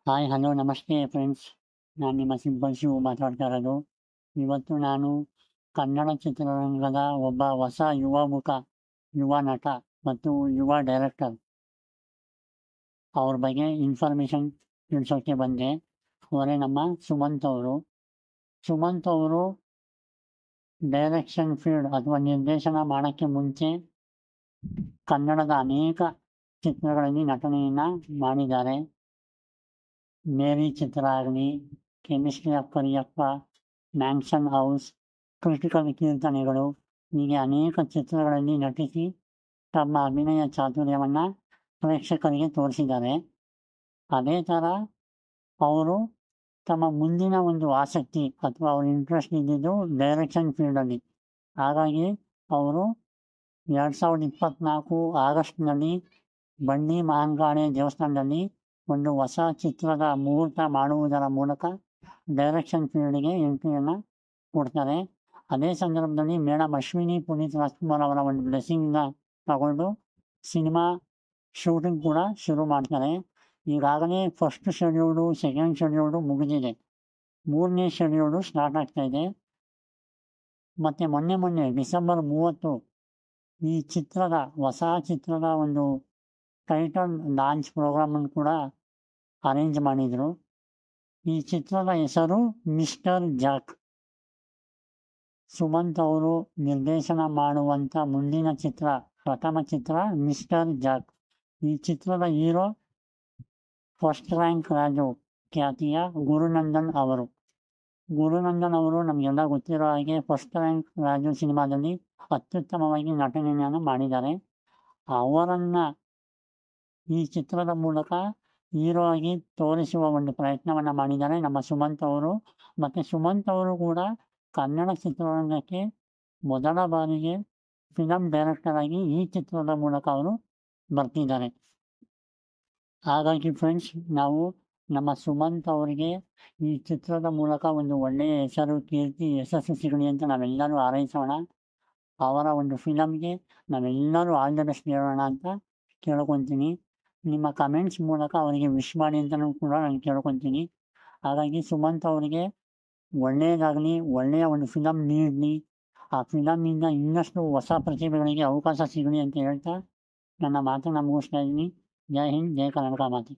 Hi hello ನಮಸ್ತೆ friends. ನಾನು ನಿಮ್ಮ ಸಿಂಪಲ್ ಶಿವು ಮಾತಾಡ್ತಾ ಇರೋದು. ಇವತ್ತು ನಾನು ಕನ್ನಡ ಚಿತ್ರರಂಗದ ಒಬ್ಬ ಹೊಸ ಯುವ ಮುಖ, ಯುವ ನಟ ಮತ್ತು ಯುವ ಡೈರೆಕ್ಟರ್ ಅವ್ರ ಬಗ್ಗೆ ಇನ್ಫಾರ್ಮೇಷನ್ ತಿಳಿಸೋಕ್ಕೆ ಬಂದೆ. ಅವರೇ ನಮ್ಮ ಸುಮಂತ್ ಅವರು. ಸುಮಂತ್ ಅವರು ಡೈರೆಕ್ಷನ್ ಫೀಲ್ಡ್ ಅಥವಾ ನಿರ್ದೇಶನ ಮಾಡೋಕ್ಕೆ ಮುಂಚೆ ಕನ್ನಡದ ಅನೇಕ ಚಿತ್ರಗಳಲ್ಲಿ ನಟನೆಯನ್ನು ಮಾಡಿದ್ದಾರೆ. ಮೇರಿ ಚಿತ್ರ ಆಗಲಿ, chemistry of Kariyappa, mansion house, critical ಕೀರ್ತನೆಗಳು ಹೀಗೆ ಅನೇಕ ಚಿತ್ರಗಳಲ್ಲಿ ನಟಿಸಿ ತಮ್ಮ ಅಭಿನಯ ಚಾತುರ್ಯವನ್ನು ಪ್ರೇಕ್ಷಕರಿಗೆ ತೋರಿಸಿದ್ದಾರೆ. ಅದೇ ಥರ ಅವರು ತಮ್ಮ ಮುಂದಿನ ಒಂದು ಆಸಕ್ತಿ ಅಥವಾ ಅವ್ರ ಇಂಟ್ರೆಸ್ಟ್ ಇದ್ದಿದ್ದು ಡೈರೆಕ್ಷನ್ ಫೀಲ್ಡಲ್ಲಿ. ಹಾಗಾಗಿ ಅವರು 2024 ಆಗಸ್ಟ್ನಲ್ಲಿ ಬಂಡಿ ಮಹಾಂಕಾಳಿ ದೇವಸ್ಥಾನದಲ್ಲಿ ಒಂದು ಹೊಸ ಚಿತ್ರದ ಮುಹೂರ್ತ ಮಾಡುವುದರ ಮೂಲಕ ಡೈರೆಕ್ಷನ್ ಫೀಲ್ಡ್ಗೆ ಎಂಟ್ರಿಯನ್ನು ಕೊಡ್ತಾರೆ. ಅದೇ ಸಂದರ್ಭದಲ್ಲಿ ಮೇಡಮ್ ಅಶ್ವಿನಿ ಪುನೀತ್ ರಾಜ್ಕುಮಾರ್ ಅವರ ಒಂದು ಬ್ಲೆಸ್ಸಿಂಗ್ನ ತಗೊಂಡು ಸಿನಿಮಾ ಶೂಟಿಂಗ್ ಕೂಡ ಶುರು ಮಾಡ್ತಾರೆ. ಈಗಾಗಲೇ ಫಸ್ಟ್ ಶೆಡ್ಯೂಲ್ಡು, ಸೆಕೆಂಡ್ ಶೆಡ್ಯೂಲ್ಡು ಮುಗಿದಿದೆ. 3ನೇ ಶೆಡ್ಯೂಲ್ಡು ಸ್ಟಾರ್ಟ್ ಆಗ್ತಾಯಿದೆ. ಮತ್ತು ಮೊನ್ನೆ ಡಿಸೆಂಬರ್ 30 ಈ ಚಿತ್ರದ ಹೊಸ ಚಿತ್ರದ ಒಂದು ಟೈಟಲ್ ಲಾಂಚ್ ಪ್ರೋಗ್ರಾಮನ್ನು ಕೂಡ ಅರೇಂಜ್ ಮಾಡಿದರು. ಈ ಚಿತ್ರದ ಹೆಸರು ಮಿಸ್ಟರ್ ಜಾಕ್. ಸುಮಂತ್ ಅವರು ನಿರ್ದೇಶನ ಮಾಡುವಂಥ ಮುಂದಿನ ಚಿತ್ರ, ಪ್ರಥಮ ಚಿತ್ರ ಮಿಸ್ಟರ್ ಜಾಕ್. ಈ ಚಿತ್ರದ ಹೀರೋ ಫಸ್ಟ್ ರ್ಯಾಂಕ್ ರಾಜು ಖ್ಯಾತಿಯ ಗುರುನಂದನ್ ಅವರು. ಗುರುನಂದನ್ ಅವರು ನಮಗೆಲ್ಲ ಗೊತ್ತಿರೋ ಹಾಗೆ ಫಸ್ಟ್ ರ್ಯಾಂಕ್ ರಾಜು ಸಿನಿಮಾದಲ್ಲಿ ಅತ್ಯುತ್ತಮವಾಗಿ ನಟನೆಯನ್ನು ಮಾಡಿದ್ದಾರೆ. ಅವರನ್ನು ಈ ಚಿತ್ರದ ಮೂಲಕ ಹೀರೋ ಆಗಿ ತೋರಿಸುವ ಒಂದು ಪ್ರಯತ್ನವನ್ನು ಮಾಡಿದ್ದಾರೆ ನಮ್ಮ ಸುಮಂತ್ ಅವರು. ಮತ್ತು ಸುಮಂತ್ ಅವರು ಕೂಡ ಕನ್ನಡ ಚಿತ್ರರಂಗಕ್ಕೆ ಮೊದಲ ಬಾರಿಗೆ ಫಿಲಮ್ ಡೈರೆಕ್ಟರ್ ಆಗಿ ಈ ಚಿತ್ರದ ಮೂಲಕ ಅವರು ಬರ್ತಿದ್ದಾರೆ. ಹಾಗಾಗಿ ಫ್ರೆಂಡ್ಸ್, ನಾವು ನಮ್ಮ ಸುಮಂತ್ ಅವರಿಗೆ ಈ ಚಿತ್ರದ ಮೂಲಕ ಒಂದು ಒಳ್ಳೆಯ ಹೆಸರು, ಕೀರ್ತಿ, ಯಶಸ್ಸು ಸಿಗಲಿ ಅಂತ ನಾವೆಲ್ಲರೂ ಹಾರೈಸೋಣ. ಅವರ ಒಂದು ಫಿಲಮ್ಗೆ ನಾವೆಲ್ಲರೂ ಆಲ್ ದ ಬೆಸ್ಟ್ ಹೇಳೋಣ ಅಂತ ಕೇಳ್ಕೊತೀನಿ. ನಿಮ್ಮ ಕಮೆಂಟ್ಸ್ ಮೂಲಕ ಅವರಿಗೆ ವಿಶ್ ಮಾಡಿ ಅಂತಲೂ ಕೂಡ ನಾನು ಕೇಳ್ಕೊತೀನಿ. ಹಾಗಾಗಿ ಸುಮಂತ್ ಅವರಿಗೆ ಒಳ್ಳೆಯದಾಗಲಿ, ಒಳ್ಳೆಯ ಒಂದು ಫಿಲಮ್ ನೀಡಲಿ, ಆ ಫಿಲಮ್ಮಿಂದ ಇನ್ನಷ್ಟು ಹೊಸ ಪ್ರತಿಭೆಗಳಿಗೆ ಅವಕಾಶ ಸಿಗಲಿ ಅಂತ ಹೇಳ್ತಾ ನನ್ನ ಮಾತನ್ನು ಮುಗಿಸ್ತಾ ಇದ್ದೀನಿ. ಜೈ ಹಿಂದ್, ಜೈ ಕರ್ನಾಟಕ ಮಾತೆ.